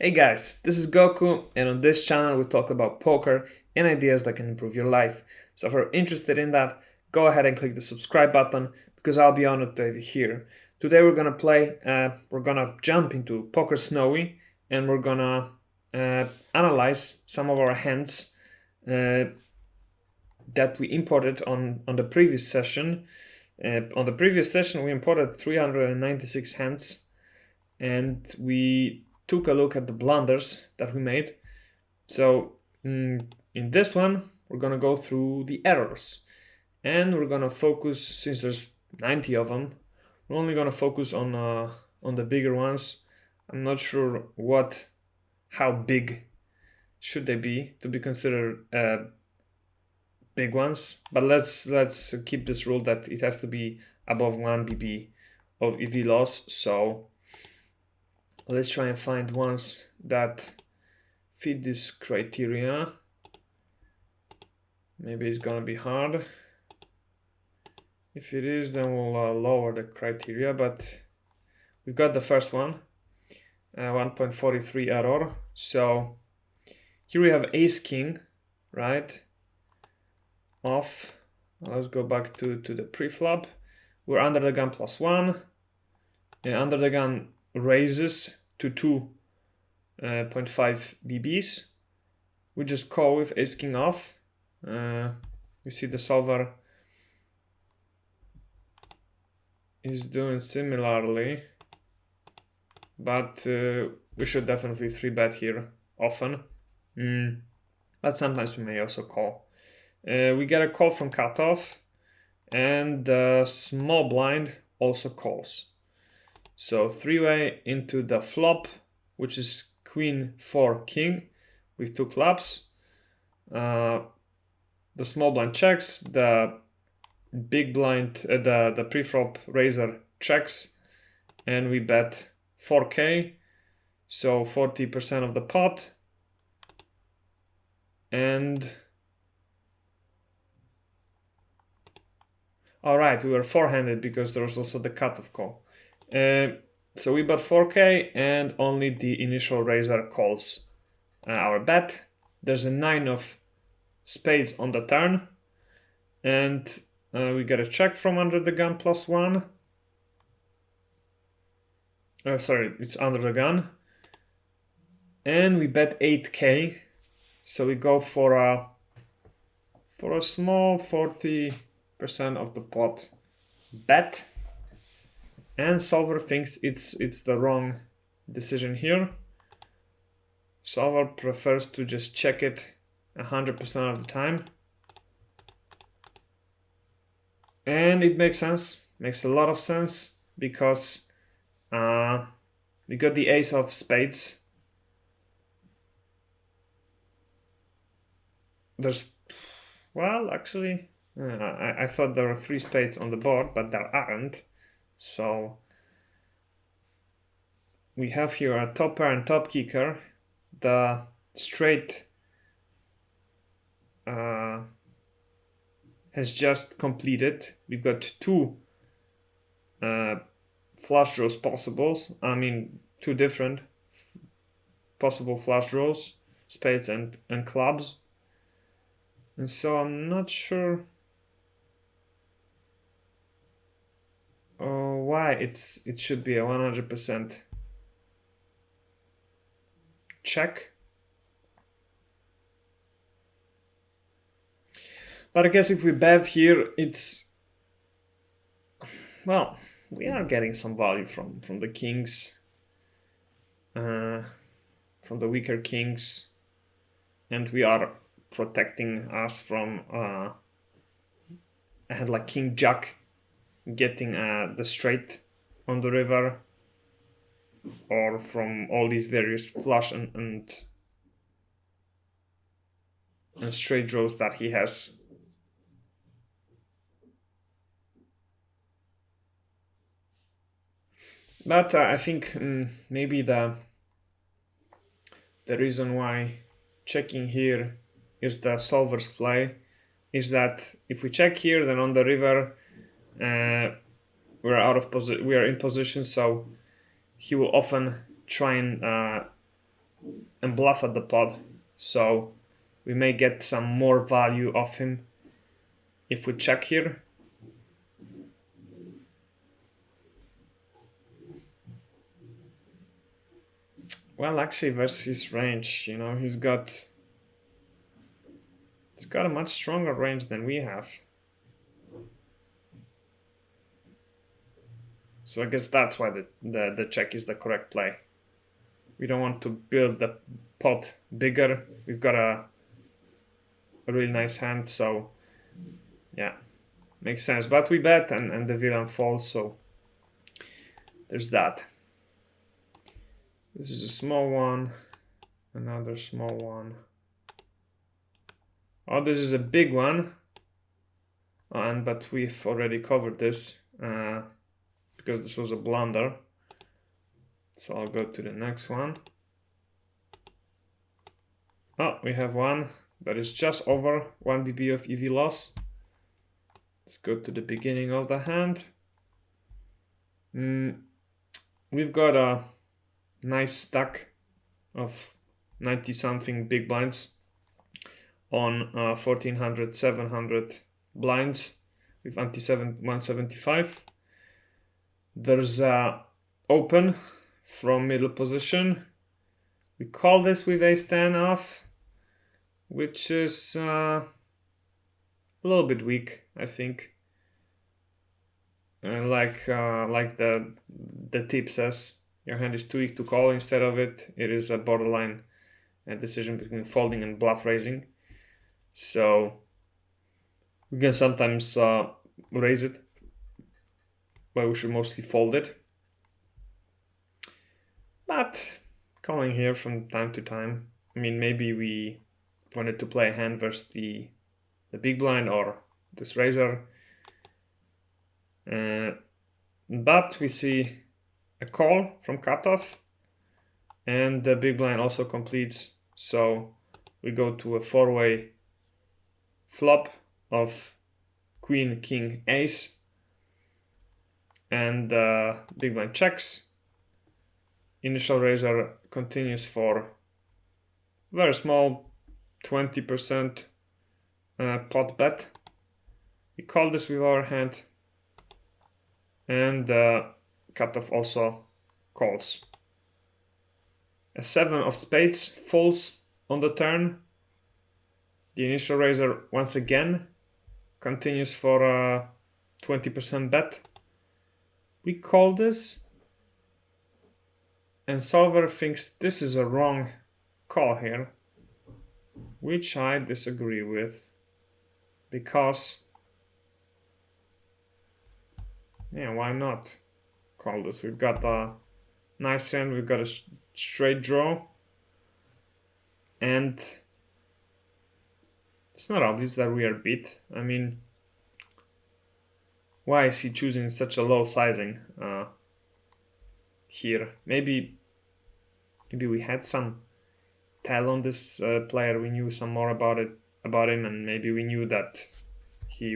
Hey guys, this is Goku, and on this channel we talk about poker and ideas that can improve your life. So if you're interested in that, go ahead and click the subscribe button because I'll be honored to have you here. Today we're gonna jump into Poker Snowie and we're gonna analyze some of our hands that we imported on the previous session. On the previous session we imported 396 hands and we took a look at the blunders that we made. So in this one, we're gonna go through the errors, and we're gonna focus, since there's 90 of them, we're only gonna focus on the bigger ones. I'm not sure how big should they be to be considered big ones, but let's keep this rule that it has to be above 1 BB of EV loss. So let's try and find ones that fit this criteria. Maybe it's gonna be hard. If it is, then we'll lower the criteria, but we've got the first one, 1.43 error. So here we have ace king, right? Off. Let's go back to the pre-flop. We're under the gun +1, and under the gun raises to 2.5 BBs. We just call with ace king off. You see the solver is doing similarly, but we should definitely 3-bet here often. But sometimes we may also call. We get a call from cutoff, and the small blind also calls. So 3-way into the flop, which is queen 4 king with 2 clubs. The small blind checks, the big blind, the pre-flop raiser checks, and we bet 4K, so 40% of the pot. And all right, we were four-handed because there was also the cutoff call. So we bet 4K, and only the initial raiser calls our bet. There's a 9 of spades on the turn, and we get a check from under the gun +1. Sorry, it's under the gun. And we bet 8K, so we go for a small 40% of the pot bet. And solver thinks it's the wrong decision here. Solver prefers to just check it 100% of the time. And it makes sense, makes a lot of sense, because we got the ace of spades. Actually, I thought there were 3 spades on the board, but there aren't. So we have here a top pair and top kicker. The straight has just completed. We've got 2 flush draws possibles. I mean, 2 different possible flush draws, spades and clubs. And so I'm not sure why it should be a 100% check. But I guess if we bet here, we are getting some value from the kings, from the weaker kings, and we are protecting us from a hand like king jack getting the straight on the river, or from all these various flush and straight draws that he has. But I think maybe the reason why checking here is the solver's play is that if we check here, then on the river we are in position, so he will often try and and bluff at the pot. So we may get some more value off him if we check here. Well, actually, versus his range, you know, he's got a much stronger range than we have. So I guess that's why the check is the correct play. We don't want to build the pot bigger. We've got a really nice hand, so yeah, makes sense. But we bet and the villain falls, so there's that. This is a small one, another small one. Oh, this is a big one, but we've already covered this because this was a blunder. So I'll go to the next one. Oh, we have one that is just over 1 BB of EV loss. Let's go to the beginning of the hand. We've got a nice stack of 90 something big blinds on 1400, 700 blinds with ante-175. There's a open from middle position. We call this with ace-10 off, which is a little bit weak, I think. Like the tip says, your hand is too weak to call. Instead of it is a borderline decision between folding and bluff raising. So we can sometimes raise it, but we should mostly fold it. But calling here from time to time. I mean, maybe we wanted to play a hand versus the big blind or this razor. But we see a call from cutoff, and the big blind also completes. So we go to a four-way flop of queen, king, ace, and big blind checks. Initial razor continues for very small 20% pot bet. We call this with our hand, and cutoff also calls. A 7 of spades falls on the turn. The initial razor once again continues for a 20% bet. We call this, and solver thinks this is a wrong call here, which I disagree with, because yeah, why not call this? We've got a nice hand, we've got a straight draw, and it's not obvious that we are beat. I mean, why is he choosing such a low sizing here? Maybe we had some tell on this player. We knew some more about him, and maybe we knew that he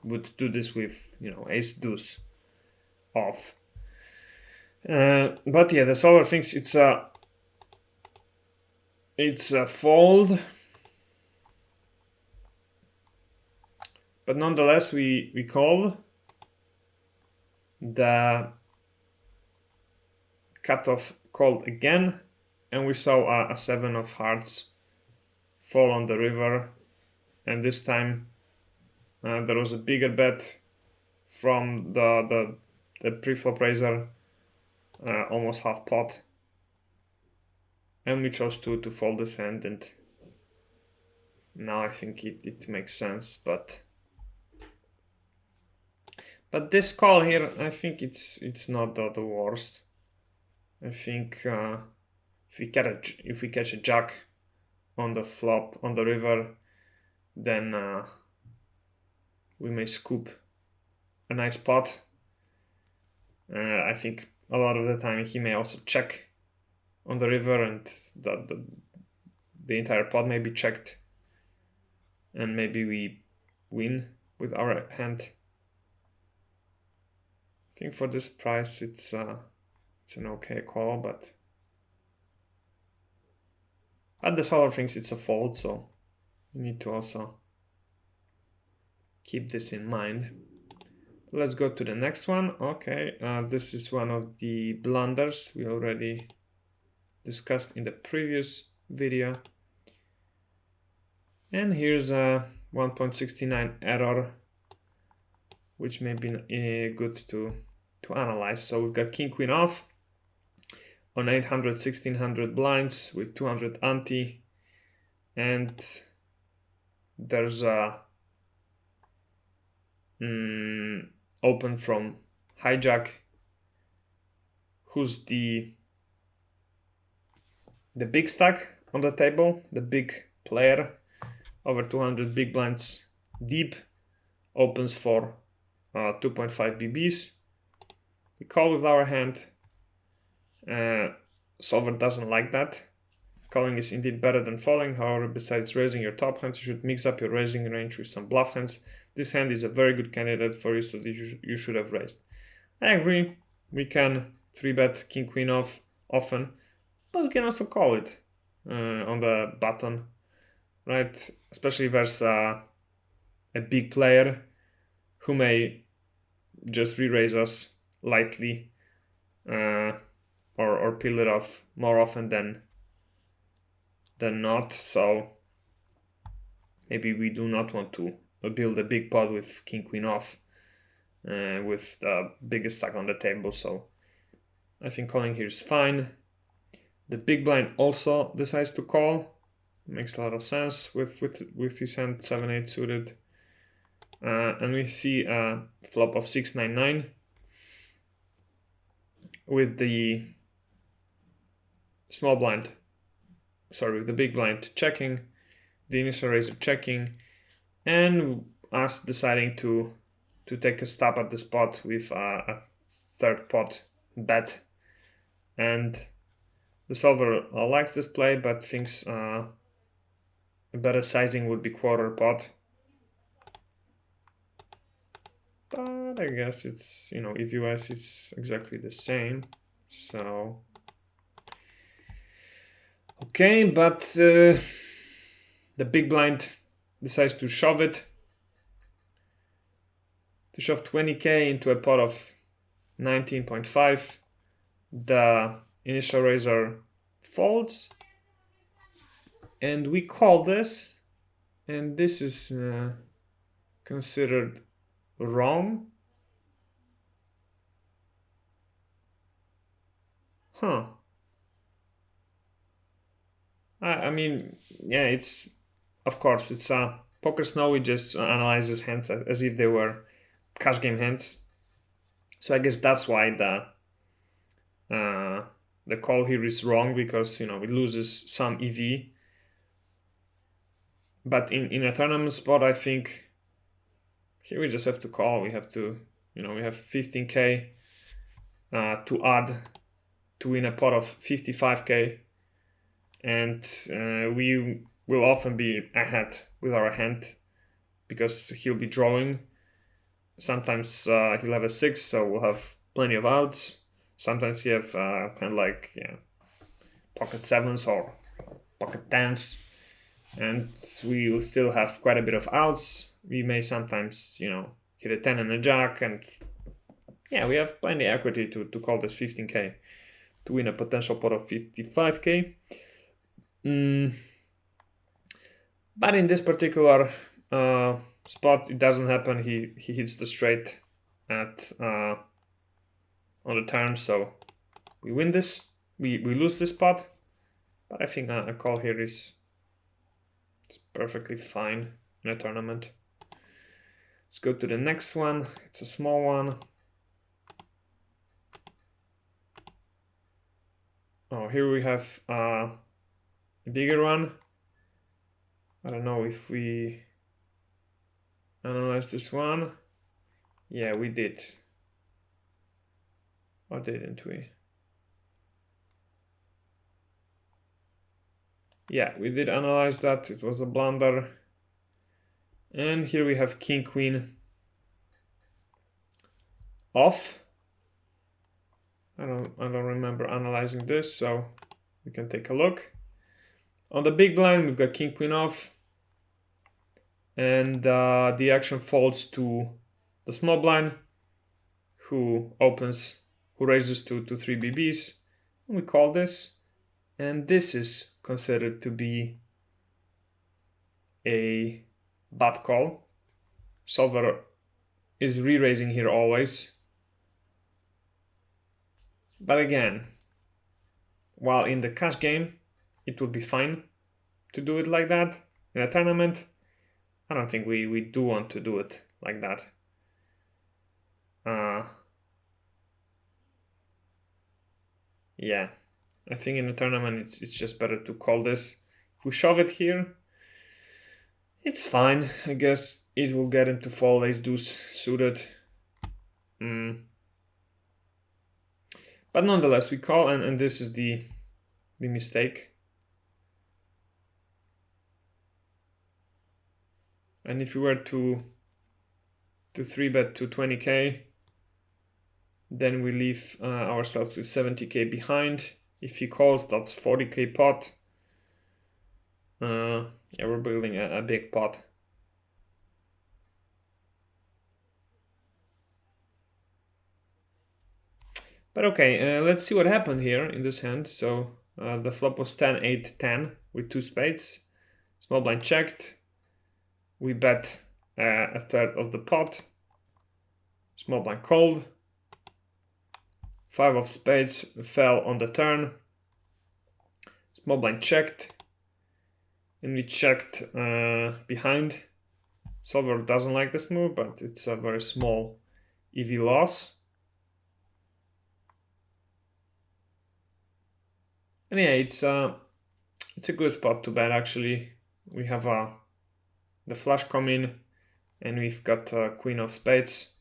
would do this with, you know, ace deuce off. But yeah, the solver thinks it's a fold, but nonetheless we call. The cutoff called again, and we saw a 7 of hearts fall on the river, and this time there was a bigger bet from the pre-flop raiser, almost half pot, and we chose to fold this hand, and now I think it makes sense. But this call here, I think it's not the worst. I think if we catch a jack on the flop on the river, then we may scoop a nice pot. I think a lot of the time he may also check on the river, and the entire pot may be checked, and maybe we win with our hand. I think for this price it's an okay call, but But the solver thinks it's a fold, so you need to also keep this in mind. Let's go to the next one. Okay, this is one of the blunders we already discussed in the previous video. And here's a 1.69 error, which may be good to analyze. So we've got king queen off on 800, 1600 blinds with 200 ante, and there's a open from hijack, who's the big stack on the table, the big player, over 200 big blinds deep, opens for 2.5 BBs. We call with our hand. Solver doesn't like that. Calling is indeed better than folding. However, besides raising your top hands, you should mix up your raising range with some bluff hands. This hand is a very good candidate for you, so you should have raised. I agree. We can 3-bet king queen off often, but we can also call it on the button, right? Especially versus a big player who may just re-raise us lightly or peel it off more often than not. So maybe we do not want to build a big pot with king queen off with the biggest stack on the table. So I think calling here is fine. The big blind also decides to call. Makes a lot of sense with his hand 7-8 suited. And we see a flop of 6-9-9 with the small blind, sorry, with the big blind checking, the initial raiser checking, and us deciding to take a stab at the spot with a third pot bet. And the solver likes this play, but thinks a better sizing would be quarter pot. But I guess it's, if you ask, it's exactly the same. So, okay, but the big blind decides to shove it. To shove 20k into a pot of 19.5. The initial raiser folds. And we call this. And this is considered wrong. Huh. I mean, yeah, it's, of course, it's a Poker Snowie just analyzes hands as if they were cash game hands. So I guess that's why the call here is wrong, because it loses some EV. But in a tournament spot, I think here we just have to call. We have to, we have 15k to add to win a pot of 55k, and we will often be ahead with our hand because he'll be drawing. Sometimes he'll have a 6, so we'll have plenty of outs. Sometimes he have kind of like pocket 7s or pocket 10s, and we will still have quite a bit of outs. We may sometimes, hit a 10 and a jack, and yeah, we have plenty of equity to call this 15k to win a potential pot of 55k. But in this particular spot, it doesn't happen. He hits the straight at on the turn, so we win this. We lose this spot, but I think a call here is perfectly fine in a tournament. Let's go to the next one. It's a small one. Oh, here we have a bigger one. I don't know if we analyze this one. Yeah, we did. Or didn't we? Yeah, we did analyze that. It was a blunder. And here we have king queen off. I don't remember analyzing this, so we can take a look. On the big blind, we've got king queen off, and the action falls to the small blind, who raises to 3 BBs. We call this, and this is considered to be a bad call. Solver is re-raising here always. But again, while in the cash game, it would be fine to do it like that. In a tournament, I don't think we do want to do it like that. Yeah, I think in a tournament it's just better to call this. If we shove it here, it's fine. I guess it will get him to fold ace deuce suited. But nonetheless, we call, and this is the mistake. And if we were to 3-bet to 20k, then we leave ourselves with 70k behind. If he calls, that's 40k pot. Yeah, we're building a big pot. But okay, let's see what happened here in this hand. So the flop was 10, 8, 10 with 2 spades. Small blind checked. We bet a third of the pot. Small blind called. 5 of spades fell on the turn. Small blind checked. And we checked behind. Solver doesn't like this move, but it's a very small EV loss. And yeah, it's a good spot to bet actually. We have the flush come in, and we've got queen of spades.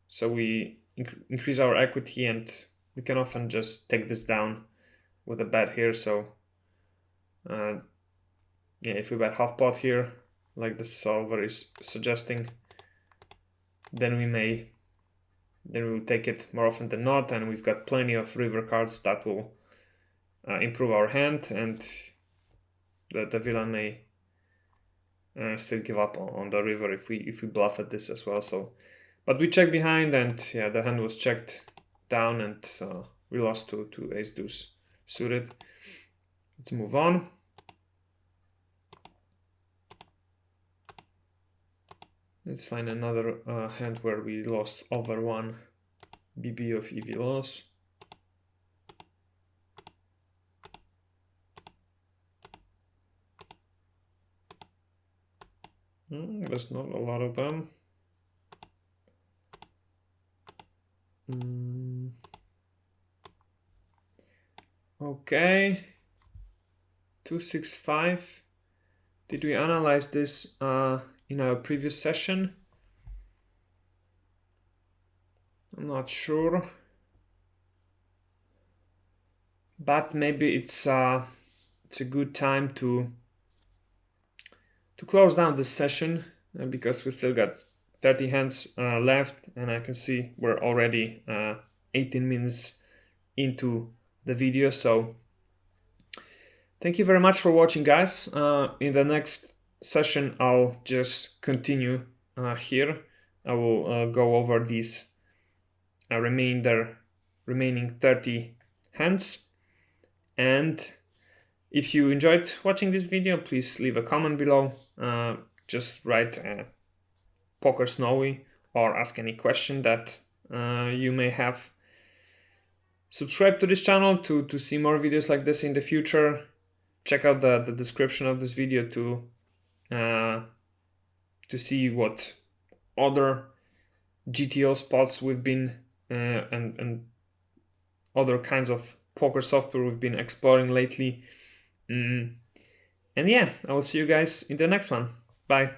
So we increase our equity, and we can often just take this down with a bet here. So yeah, if we bet half pot here, like the solver is suggesting, then we will take it more often than not, and we've got plenty of river cards that will improve our hand, and the villain may still give up on the river if we bluff at this as well. So, but we check behind, and yeah, the hand was checked down, and we lost to ace deuce suited. Let's move on. Let's find another hand where we lost over 1 BB of EV loss. There's not a lot of them. Okay. 265. Did we analyze this in our previous session? I'm not sure. But maybe it's a good time to close down this session because we still got 30 hands left, and I can see we're already 18 minutes into the video. So thank you very much for watching, guys. In the next session, I'll just continue here. I will go over these remaining 30 hands. And if you enjoyed watching this video, please leave a comment below. Just write Poker Snowie or ask any question that you may have. Subscribe to this channel to see more videos like this in the future. Check out the description of this video to see what other GTO spots we've been and other kinds of poker software we've been exploring lately. And yeah, I will see you guys in the next one. Bye.